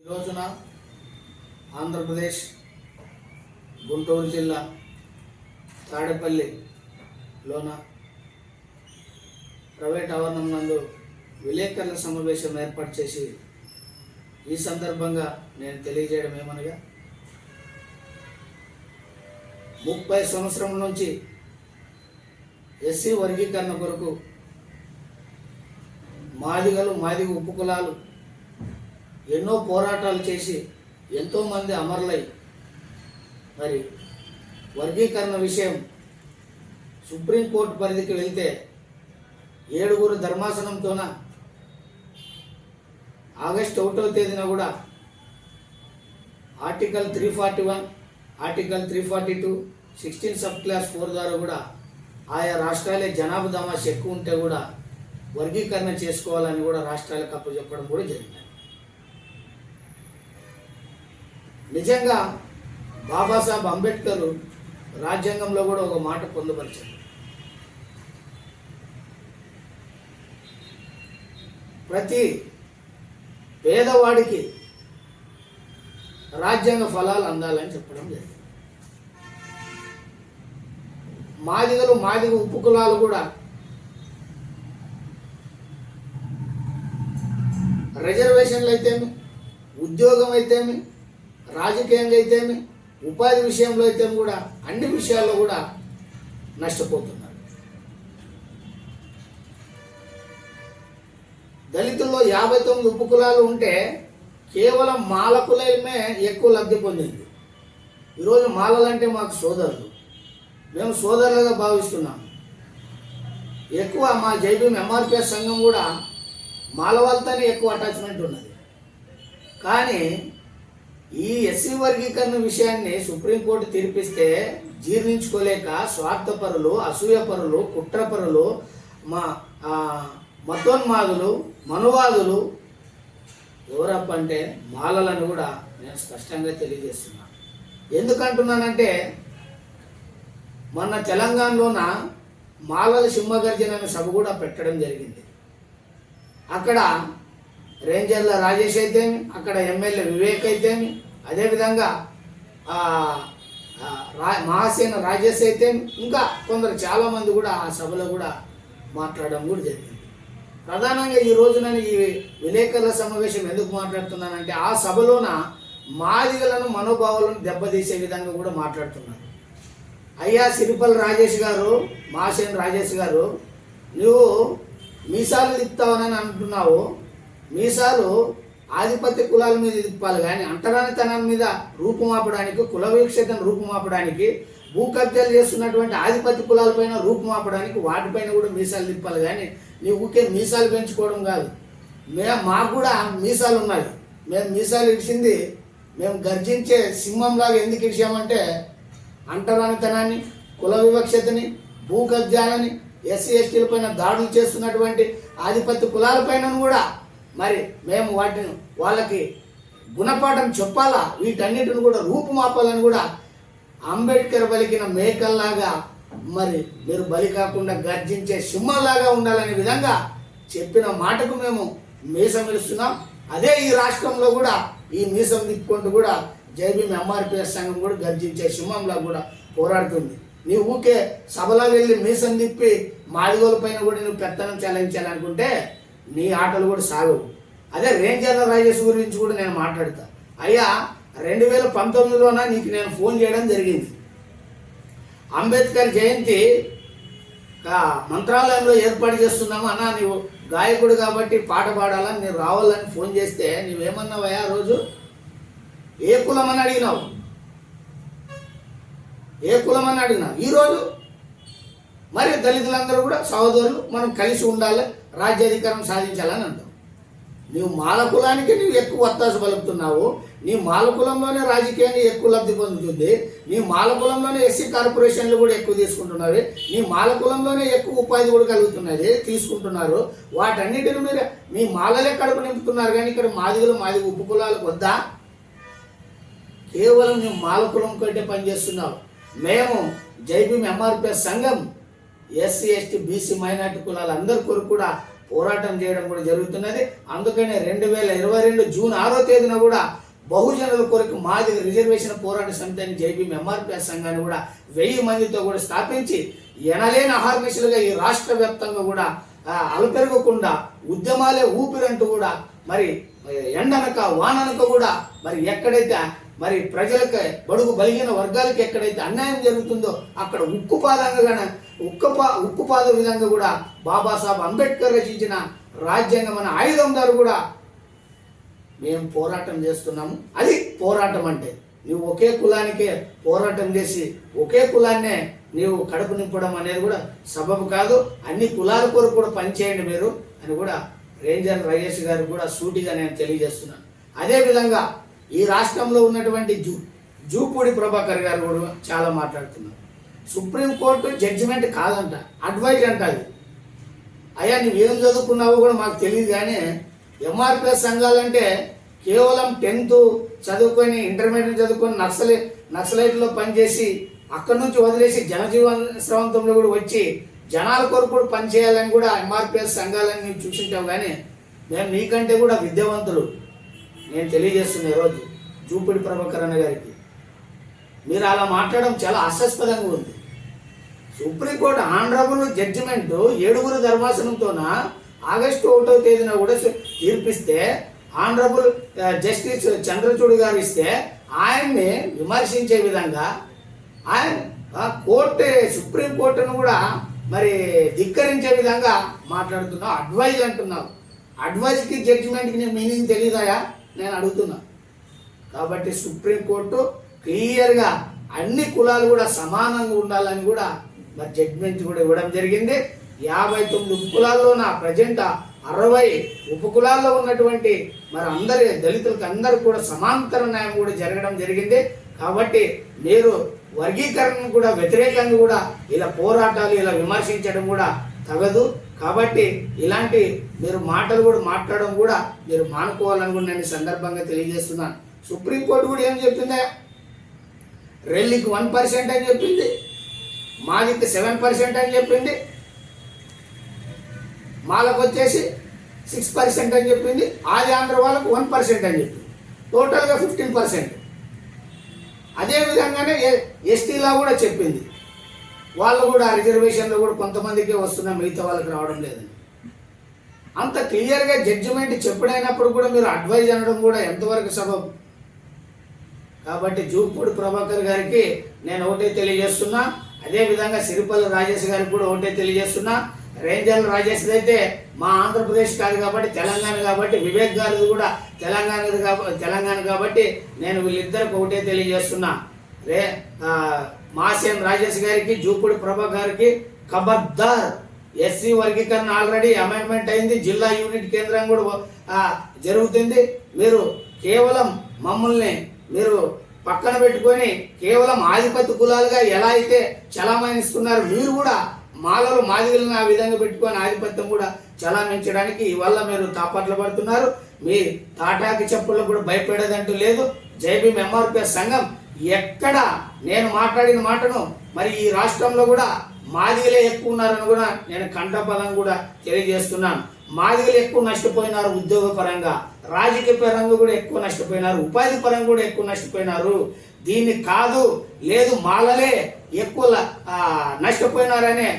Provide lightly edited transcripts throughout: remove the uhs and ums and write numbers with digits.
ఈ రోజున ఆంధ్రప్రదేశ్ గుంటూరు జిల్లా తాడేపల్లిలోన ప్రైవేట్ ఆవరణం నందు విలేకరుల సమావేశం ఏర్పాటు చేసి ఈ సందర్భంగా నేను తెలియజేయడం ఏమనగా 30 సంవత్సరం నుంచి ఎస్సీ వర్గీకరణ కొరకు మాదిగ ఉపకులాలు ఎన్నో పోరాటాలు చేసి ఎంతోమంది అమరులై మరి వర్గీకరణ విషయం సుప్రీంకోర్టు పరిధికి వెళ్తే 7 ధర్మాసనంతోన ఆగస్టు 1వ తేదీన కూడా ఆర్టికల్ 341, ఆర్టికల్ 342, 16 సబ్ క్లాస్ 4 ద్వారా కూడా ఆయా రాష్ట్రాలే జనాభా దమాష్ ఎక్కువ ఉంటే కూడా వర్గీకరణ చేసుకోవాలని కూడా రాష్ట్రాలకు అప్పచెప్పడం కూడా జరిగింది. నిజంగా బాబాసాహెబ్ అంబేద్కర్ రాజ్యాంగంలో కూడా ఒక మాట పొందుపరిచారు. ప్రతి పేదవాడికి రాజ్యాంగ ఫలాలు అందాలని చెప్పడం జరిగింది. మాదిగ ఉపకులాలు కూడా రిజర్వేషన్లు అయితేమి, ఉద్యోగం అయితేమి, రాజకీయంగా అయితేమి, ఉపాధి విషయంలో అయితే కూడా అన్ని విషయాల్లో కూడా నష్టపోతున్నారు. దళితుల్లో 59 ఉపకులాలు ఉంటే కేవలం మాల కులమే ఎక్కువ లబ్ధి పొందింది. ఈరోజు మాలలంటే మాకు సోదరులు, మేము సోదరులుగా భావిస్తున్నాం. ఎక్కువ మా జైబీఎం ఎంఆర్పిఎస్ సంఘం కూడా మాల వాళ్ళతోనే ఎక్కువ అటాచ్మెంట్ ఉన్నది. కానీ ఈ ఎస్సీ వర్గీకరణ విషయాన్ని సుప్రీంకోర్టు తీర్పిస్తే జీర్ణించుకోలేక స్వార్థపరులు, అసూయపరులు, కుట్రపరులు, మతోన్మాదులు, మనువాదులు ఎవరప్ప అంటే మాలలను కూడా నేను స్పష్టంగా తెలియజేస్తున్నాను. ఎందుకంటున్నానంటే మొన్న తెలంగాణలోన మాలల సింహగర్జన అనే సభ కూడా పెట్టడం జరిగింది. అక్కడ రేంజర్ల రాజేష్ అయితేమి, అక్కడ ఎమ్మెల్యే వివేక్ అయితేమి, అదేవిధంగా మహాసేన రాజేష్ అయితేమి, ఇంకా కొందరు చాలామంది కూడా ఆ సభలో కూడా మాట్లాడడం కూడా జరిగింది. ప్రధానంగా ఈ రోజున ఈ విలేకరుల సమావేశం ఎందుకు మాట్లాడుతున్నానంటే ఆ సభలోన మాదిగలను మనోభావాలను దెబ్బతీసే విధంగా కూడా మాట్లాడుతున్నారు. అయ్యా సిరిపల్ రాజేష్ గారు, మహాసేన రాజేష్ గారు, నువ్వు మీసాలు తిప్పుతావనని అంటున్నావు. మీసాలు ఆధిపత్య కులాల మీద తిప్పాలి కానీ అంటరానితనం మీద రూపుమాపడానికి, కుల వివక్షతను రూపుమాపడానికి, భూ కబ్జాలు చేస్తున్నటువంటి ఆధిపత్య కులాలపైన రూపుమాపడానికి వాటిపైన కూడా మీసాలు తిప్పాలి కానీ నీ ఊకే మీసాలు పెంచుకోవడం కాదు. మాకు కూడా మీసాలు ఉన్నాయి. మేము మీసాలు ఇడిచింది మేము గర్జించే సింహంలాగా ఎందుకు ఇడిచామంటే అంటరానితనాన్ని, కుల వివక్షతని, భూ కబ్జాలని, ఎస్సీ ఎస్టీల పైన దాడులు చేస్తున్నటువంటి ఆధిపత్య కులాలపైన కూడా మరి మేము వాటిని వాళ్ళకి గుణపాఠం చెప్పాలా, వీటన్నిటిని కూడా రూపుమాపాలని కూడా అంబేద్కర్ పలికిన మేకల్లాగా మరి మీరు బలి కాకుండా గర్జించే సింహంలాగా ఉండాలనే విధంగా చెప్పిన మాటకు మేము మీసం ఇస్తున్నాం. అదే ఈ రాష్ట్రంలో కూడా ఈ మీసం తిప్పుకుంటూ కూడా జైబీఎం ఎంఆర్పిఎస్ సంఘం కూడా గర్జించే సింహంలా కూడా పోరాడుతుంది. నీ ఊకే సభలో వెళ్ళి మీసం తిప్పి మాదిగోల పైన కూడా నువ్వు పెత్తనం చెలాయించాలనుకుంటే నీ ఆటలు కూడా సాగవు. అదే రేంజర్ల రాజేష్ గురించి కూడా నేను మాట్లాడతా. అయ్యా 2019లోన నీకు నేను ఫోన్ చేయడం జరిగింది. అంబేద్కర్ జయంతి మంత్రాలయంలో ఏర్పాటు చేస్తున్నాము అన్నా, నీవు గాయకుడు కాబట్టి పాట పాడాలని నేను రావాలని ఫోన్ చేస్తే నువ్వేమన్నావయ్యా ఆ రోజు? ఏ కులం అని అడిగినావు? ఏ కులం అని అడిగినావు? ఈరోజు మరి దళితులందరూ కూడా సహోదరులు, మనం కలిసి ఉండాలి, రాజ్యాధికారం సాధించాలని అంటావు. నీవు మాల కులానికి నీవు ఎక్కువ ఒత్తాసు పలుకుతున్నావు. నీ మాల కులంలోనే రాజకీయంగా ఎక్కువ లబ్ధి పొందుతుంది. నీ మాల కులంలోనే ఎస్సీ కార్పొరేషన్లు కూడా ఎక్కువ తీసుకుంటున్నారు. నీ మాల కులంలోనే ఎక్కువ ఉపాధి కూడా కలుగుతున్నది, తీసుకుంటున్నారు. వాటన్నిటిని మీరు మీ మాలలే కడుపు నింపుతున్నారు. కానీ ఇక్కడ మాదిగ ఉపకులాలకు వద్దా? కేవలం నువ్వు మాల కులం కంటే పనిచేస్తున్నావు. మేము జైబీఎం ఎంఆర్పిఎస్ సంఘం ఎస్సీ ఎస్టీ బీసీ మైనార్టీ కులాలందరి కొరకు కూడా పోరాటం చేయడం కూడా జరుగుతున్నది. అందుకనే 2022 జూన్ 6వ తేదీన కూడా బహుజనుల కొరకు మాది రిజర్వేషన్ పోరాట సమితి అని జైబీఎం ఎంఆర్పిఎస్ సంఘాన్ని కూడా 1000 మందితో కూడా స్థాపించి ఎనలేని అహర్నిశలుగా ఈ రాష్ట్ర వ్యాప్తంగా కూడా అలపెరగకుండా ఉద్యమాలే ఊపిరంటూ కూడా మరి ఎండనక వాననక కూడా మరి ఎక్కడైతే మరి ప్రజలకు బడుగు బలిగిన వర్గాలకు ఎక్కడైతే అన్యాయం జరుగుతుందో అక్కడ ఉక్కుపాద విధంగా కూడా బాబాసాహెబ్ అంబేద్కర్ రచించిన రాజ్యాంగం అనే ఆయుధం ద్వారా కూడా మేము పోరాటం చేస్తున్నాము. అది పోరాటం అంటే నువ్వు ఒకే కులానికే పోరాటం చేసి ఒకే కులాన్నే నీవు కడుపు నింపడం అనేది కూడా సబబు కాదు. అన్ని కులాల కొరకు కూడా పనిచేయండి మీరు అని కూడా రేంజర్ రాజేష్ గారు కూడా సూటిగా నేను తెలియజేస్తున్నాను. అదేవిధంగా ఈ రాష్ట్రంలో ఉన్నటువంటి జూపూడి ప్రభాకర్ గారు కూడా చాలా మాట్లాడుతున్నారు. సుప్రీంకోర్టు జడ్జిమెంట్ కాదంట, అడ్వైజ్ అంట. అది అయ్యా నువ్వేం చదువుకున్నావో కూడా మాకు తెలియదు, కానీ ఎంఆర్పిఎస్ సంఘాలంటే కేవలం 10th చదువుకొని ఇంటర్మీడియట్ చదువుకొని నక్సలైట్లో పనిచేసి అక్కడి నుంచి వదిలేసి జనజీవన స్రవంతంలో కూడా వచ్చి జనాల కొరకు కూడా పనిచేయాలని కూడా ఎంఆర్పిఎస్ సంఘాలని నీవు చూసింటావు. కానీ మేము నీకంటే కూడా విద్యావంతులు నేను తెలియజేస్తున్నా ఈరోజు జూపూడి ప్రభాకర్ అన్న గారికి. మీరు అలా మాట్లాడడం చాలా హాస్యాస్పదంగా ఉంది. సుప్రీంకోర్టు ఆనరబుల్ జడ్జిమెంట్ 7 ధర్మాసనంతోన ఆగస్టు 1వ తేదీన కూడా తీర్పిస్తే ఆనరబుల్ జస్టిస్ చంద్రచూడ్ గారు ఇస్తే ఆయన్ని విమర్శించే విధంగా ఆయన సుప్రీంకోర్టును కూడా మరి ధిక్కరించే విధంగా మాట్లాడుతున్నావు. అడ్వైజ్ అంటున్నావు. అడ్వైజ్కి జడ్జిమెంట్కి నేను మీనింగ్ తెలియదాయా నేను అడుగుతున్నా. కాబట్టి సుప్రీంకోర్టు క్లియర్గా అన్ని కులాలు కూడా సమానంగా ఉండాలని కూడా మరి జడ్జిమెంట్ కూడా ఇవ్వడం జరిగింది. 59 ఉపకులాల్లోన ప్రజెంట్ 60 ఉపకులాల్లో ఉన్నటువంటి మరి అందరి దళితులకు అందరూ కూడా సమాంతర న్యాయం కూడా జరగడం జరిగింది. కాబట్టి మీరు వర్గీకరణను కూడా వ్యతిరేకంగా కూడా ఇలా పోరాటాలు ఇలా విమర్శించడం కూడా తగదు. కాబట్టి ఇలాంటి మీరు మాటలు కూడా మాట్లాడడం కూడా మీరు మానుకోవాలని కూడా నేను సందర్భంగా తెలియజేస్తున్నాను. సుప్రీంకోర్టు కూడా ఏం చెప్తుందా, రెల్లికి 1% అని చెప్పింది, మాదికి 7% అని చెప్పింది, మాలకు వచ్చేసి 6% అని చెప్పింది, ఆది ఆంధ్ర వాళ్ళకు 1% అని చెప్పింది, టోటల్గా 15%. అదేవిధంగానే ఎస్టీలా కూడా చెప్పింది, వాళ్ళు కూడా రిజర్వేషన్లో కూడా కొంతమందికే వస్తున్నా మిగతా వాళ్ళకి రావడం లేదని. అంత క్లియర్గా జడ్జిమెంట్ చెప్పడైనప్పుడు కూడా మీరు అడ్వైజ్ అనడం కూడా ఎంతవరకు సబబు? కాబట్టి జూపూడి ప్రభాకర్ గారికి నేను ఒకటే తెలియజేస్తున్నా. అదేవిధంగా సిరిపల్లి రాజేష్ గారికి కూడా ఒకటే తెలియజేస్తున్నా. రేంజర్ల రాజేష్ అయితే మా ఆంధ్రప్రదేశ్ కాదు కాబట్టి తెలంగాణ కాబట్టి, వివేక్ గారిది కూడా తెలంగాణ కాబట్టి నేను వీళ్ళిద్దరికి ఒకటే తెలియజేస్తున్నా. మాసేం రాజేష్ గారికి జూపూడి ప్రభాకర్ గారికి ఖబర్దార్. ఎస్సీ వర్గీకరణ ఆల్రెడీ అమెండ్మెంట్ అయింది, జిల్లా యూనిట్ కేంద్రం కూడా జరుగుతుంది. మీరు కేవలం మమ్మల్ని మీరు పక్కన పెట్టుకొని కేవలం ఆధిపత్య కులాలుగా ఎలా అయితే చలామణిస్తున్నారు, మీరు కూడా మాలలో మాదిగలను ఆ విధంగా పెట్టుకొని ఆధిపత్యం కూడా చలామించడానికి ఇవల్ల మీరు తాపట్ల పడుతున్నారు. మీ తాటాకి చెప్పులకు కూడా భయపడేదంటూ లేదు. జైబీఎం ఎంఆర్పిఎస్ సంఘం ఎక్కడ నేను మాట్లాడిన మాటను మరి ఈ రాష్ట్రంలో కూడా మాదిగలే ఎక్కువ ఉన్నారని కూడా నేను కంఠపదం కూడా తెలియజేస్తున్నాను. మాదిగలు ఎక్కువ నష్టపోయినారు, ఉద్యోగ పరంగా, రాజకీయ పరంగా కూడా ఎక్కువ నష్టపోయినారు, ఉపాధి పరంగా కూడా ఎక్కువ నష్టపోయినారు. దీన్ని కాదు లేదు మాలలే ఎక్కువ నష్టపోయినారనే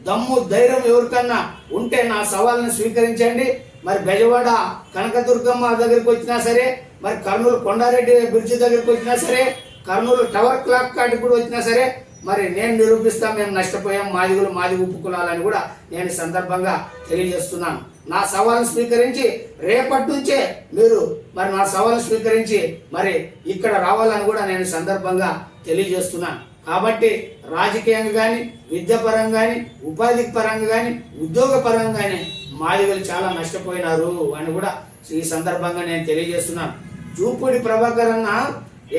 దమ్ము ధైర్యం ఎవరికన్నా ఉంటే నా సవాల్ని స్వీకరించండి. మరి బెజవాడ కనకదుర్గమ్మ దగ్గరికి వచ్చినా సరే, మరి కర్నూలు కొండారెడ్డి బ్రిడ్జి దగ్గరికి వచ్చినా సరే, కర్నూలు టవర్ క్లాక్ కాటికి కూడా వచ్చినా సరే, మరి నేను నిరూపిస్తా మేము నష్టపోయాం, మాదిగులు మాదిగ ఉపకులాలని కూడా నేను సందర్భంగా తెలియజేస్తున్నాను. నా సవాల్ని స్వీకరించి రేపటి నుంచే మీరు మరి నా సవాల్ని స్వీకరించి మరి ఇక్కడ రావాలని కూడా నేను సందర్భంగా తెలియజేస్తున్నాను. కాబట్టి రాజకీయంగా కానీ, విద్యాపరంగా కానీ, ఉపాధి పరంగా కానీ, ఉద్యోగ పరంగా కానీ మాదిగలు చాలా నష్టపోయినారు అని కూడా ఈ సందర్భంగా నేను తెలియజేస్తున్నాను. జూపూడి ప్రభాకర్ అన్న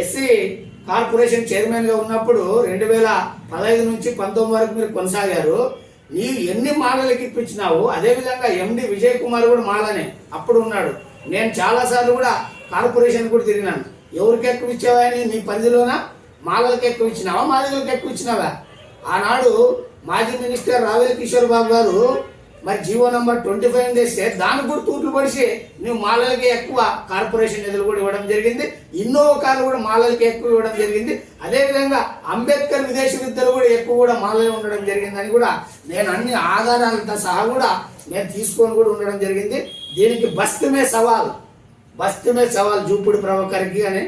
ఎస్సీ కార్పొరేషన్ చైర్మన్గా ఉన్నప్పుడు 2015 నుంచి 19 వరకు మీరు కొనసాగారు. నీవు ఎన్ని మాలలకి ఇప్పించినావు? అదేవిధంగా ఎండి విజయ్ కుమార్ కూడా మాలనే అప్పుడు ఉన్నాడు. నేను చాలాసార్లు కూడా కార్పొరేషన్ కూడా తిరిగినాను. ఎవరికి ఎక్కువ ఇచ్చావా నీ పరిధిలోనా? మాలలకు ఎక్కువ ఇచ్చినావా, మాదిగలకు ఎక్కువ ఇచ్చినావా? ఆనాడు మాజీ మినిస్టర్ రావెల కిషోర్ బాబు గారు మరి జీవో నంబర్ 25 తెస్తే దానికి కూడా తూట్లు పడిసి నువ్వు మాలలకి ఎక్కువ కార్పొరేషన్ నిధులు కూడా ఇవ్వడం జరిగింది. ఇన్నోవా కార్లు కూడా మాలలకి ఎక్కువ ఇవ్వడం జరిగింది. అదేవిధంగా అంబేద్కర్ విదేశీ విద్యలు కూడా ఎక్కువ కూడా మాలలే ఉండడం జరిగిందని కూడా నేను అన్ని ఆధారాలతో సహా కూడా నేను తీసుకొని కూడా ఉండడం జరిగింది. దీనికి బస్తమే సవాల్ జూపుడి ప్రభాకర్కి అని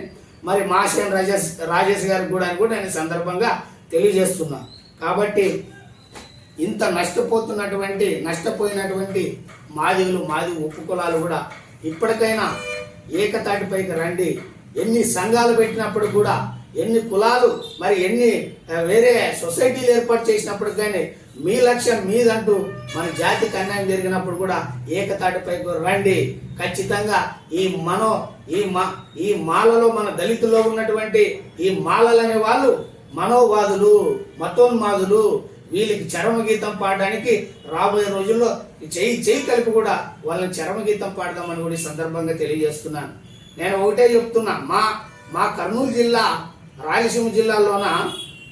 మరి మాషేన్ రాజేష్ గారికి కూడా అని కూడా నేను సందర్భంగా తెలియజేస్తున్నా. కాబట్టి ఇంత నష్టపోయినటువంటి మాదిగ ఉప్పు కులాలు కూడా ఇప్పటికైనా ఏకతాటిపైకి రండి. ఎన్ని సంఘాలు పెట్టినప్పుడు కూడా, ఎన్ని కులాలు మరి ఎన్ని వేరే సొసైటీలు ఏర్పాటు చేసినప్పుడు కానీ మీ లక్ష్యం మీదంటూ మన జాతికి అన్యాయం జరిగినప్పుడు కూడా ఏకతాటిపైకి రండి. ఖచ్చితంగా ఈ మాలలో మన దళితుల్లో ఉన్నటువంటి ఈ మాలలనే వాళ్ళు మనోవాదులు, మతోన్మాదులు, వీళ్ళకి చరమగీతం పాడడానికి రాబోయే రోజుల్లో చేయి కలిపి కూడా వాళ్ళని చరమగీతం పాడదామని కూడా ఈ సందర్భంగా తెలియజేస్తున్నాను. నేను ఒకటే చెప్తున్నా, మా కర్నూలు జిల్లా, రాయలసీమ జిల్లాలోన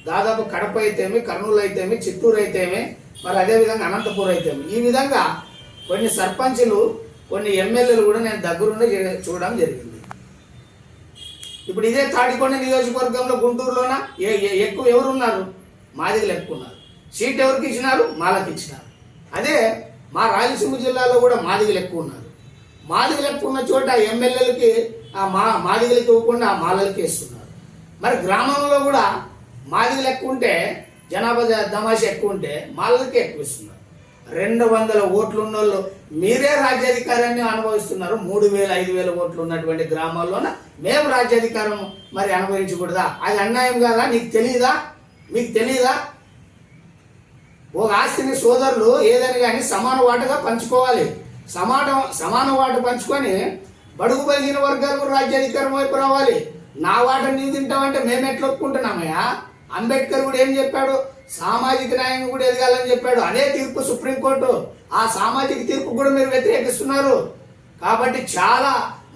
దాదాపు కడప అయితేమి, కర్నూలు అయితేమి, చిత్తూరు అయితేమి, మరి అదేవిధంగా అనంతపూర్ అయితేమి, ఈ విధంగా కొన్ని సర్పంచులు, కొన్ని ఎమ్మెల్యేలు కూడా నేను దగ్గరుండి చూడడం జరిగింది. ఇప్పుడు ఇదే తాడికొండ నియోజకవర్గంలో గుంటూరులోన ఎక్కువ ఎవరున్నారు? మాదిగలు ఎక్కువ ఉన్నారు. సీట్ ఎవరికి ఇచ్చినారు? మాలకి ఇచ్చినారు. అదే మా రాయలసీమ జిల్లాలో కూడా మాదిగలు ఎక్కువ ఉన్నారు. మాదిగలు ఎక్కువ ఉన్న చోట ఎమ్మెల్యేలకి మాదిగలకి ఇవ్వకుండా మాలలకి ఇస్తున్నారు. మరి గ్రామంలో కూడా మాదిగలు ఎక్కువ ఉంటే, జనాభా దమాష ఎక్కువ ఉంటే మాలలకి ఎక్కువ ఇస్తున్నారు. 200 ఓట్లు ఉన్న వాళ్ళు మీరే రాజ్యాధికారాన్ని అనుభవిస్తున్నారు. 3000 5000 ఓట్లు ఉన్నటువంటి గ్రామాల్లోన మేము రాజ్యాధికారం మరి అనుభవించకూడదా? అది అన్యాయం కాదా? మీకు తెలియదా? ఒక ఆస్తిని సోదరులు ఏదైనా కానీ సమాన వాటగా పంచుకోవాలి. సమాన వాట పంచుకొని బడుగు బలిగిన వర్గాలకు రాజ్యాధికారం వైపు రావాలి. నా వాట నీవు తింటామంటే మేము ఎట్లా ఒప్పుకుంటున్నామయ్యా? అంబేద్కర్ కూడా ఏం చెప్పాడు? సామాజిక న్యాయం కూడా ఎదగాలని చెప్పాడు. అదే తీర్పు సుప్రీంకోర్టు. ఆ సామాజిక తీర్పు కూడా మీరు వ్యతిరేకిస్తున్నారు. కాబట్టి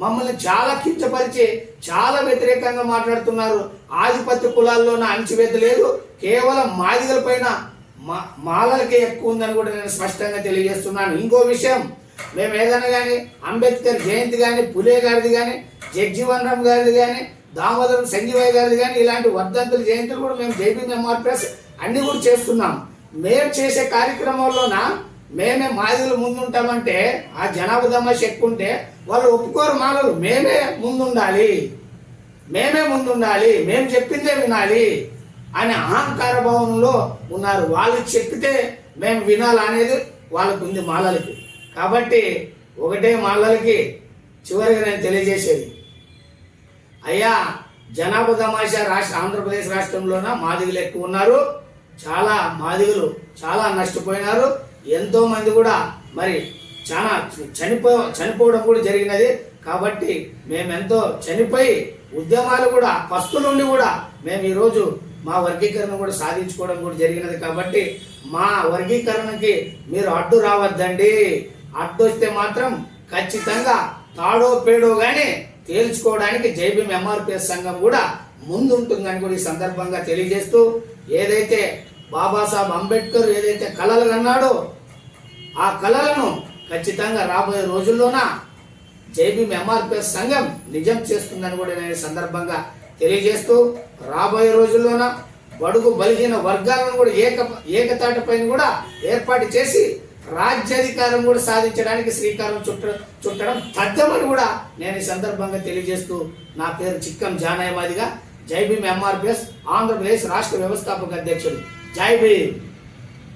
మమ్మల్ని చాలా కించపరిచి చాలా వ్యతిరేకంగా మాట్లాడుతున్నారు. ఆధిపత్య కులాల్లోన అణచివేత లేదు, కేవలం మాదిగల పైన మాలలకే ఎక్కువ ఉందని కూడా నేను స్పష్టంగా తెలియజేస్తున్నాను. ఇంకో విషయం, మేము ఏదైనా కానీ అంబేద్కర్ జయంతి కానీ, పులే గారిది కానీ, జగ్జీవన్ రామ్ గారిది కానీ, దామోదరం సంజీవయ్య గారిది కానీ, ఇలాంటి వర్ధంతుల జయంతులు కూడా మేము JBMRPS అన్ని కూడా చేస్తున్నాం. మేము చేసే కార్యక్రమంలోన మేమే మాదిగలు ముందుంటామంటే ఆ జనాభా దమాష ఎక్కువ ఉంటే వాళ్ళు ఒప్పుకోరు. మాలలు మేమే ముందుండాలి, మేము చెప్పిందే వినాలి అనే అహంకార భావంలో ఉన్నారు. వాళ్ళు చెప్పితే మేము వినాలనేది వాళ్ళకు ఉంది మాలలకి. కాబట్టి ఒకటే మాలలకి చివరిగా నేను తెలియజేసేది, అయ్యా జనాభా దమాషా ఆంధ్రప్రదేశ్ రాష్ట్రంలోన మాదిగలు ఎక్కువ ఉన్నారు. చాలా మాదిగలు చాలా నష్టపోయినారు. ఎంతో మంది కూడా మరి చాలా చనిపోవడం కూడా జరిగినది. కాబట్టి మేమెంతో చనిపోయి ఉద్యమాలు కూడా ఫస్ట్ నుండి కూడా మేము ఈరోజు మా వర్గీకరణ కూడా సాధించుకోవడం కూడా జరిగినది. కాబట్టి మా వర్గీకరణకి మీరు అడ్డు రావద్దండి. అడ్డు వస్తే మాత్రం ఖచ్చితంగా తాడో పేడో కానీ తేల్చుకోవడానికి JBMRPS సంఘం కూడా ముందుంటుందని కూడా ఈ సందర్భంగా తెలియజేస్తూ, ఏదైతే బాబాసాహెబ్ అంబేద్కర్ ఏదైతే కలలు కన్నాడో ఆ కలలను ఖచ్చితంగా రాబోయే రోజుల్లోన JBMRPS సంఘం నిజం చేస్తుందని కూడా నేను ఈ సందర్భంగా తెలియజేస్తూ, రాబోయే రోజుల్లోన బడుగు బలిహీన వర్గాలను కూడా ఏకతాటిపైన కూడా ఏర్పాటు చేసి రాజ్యాధికారం కూడా సాధించడానికి శ్రీకారం చుట్టడం తథ్యమని కూడా నేను ఈ సందర్భంగా తెలియజేస్తూ, నా పేరు చిక్కం జానయ్య మాదిగ, JBMRPS ఆంధ్రప్రదేశ్ రాష్ట్ర వ్యవస్థాపక అధ్యక్షుడు. జై భీమ్.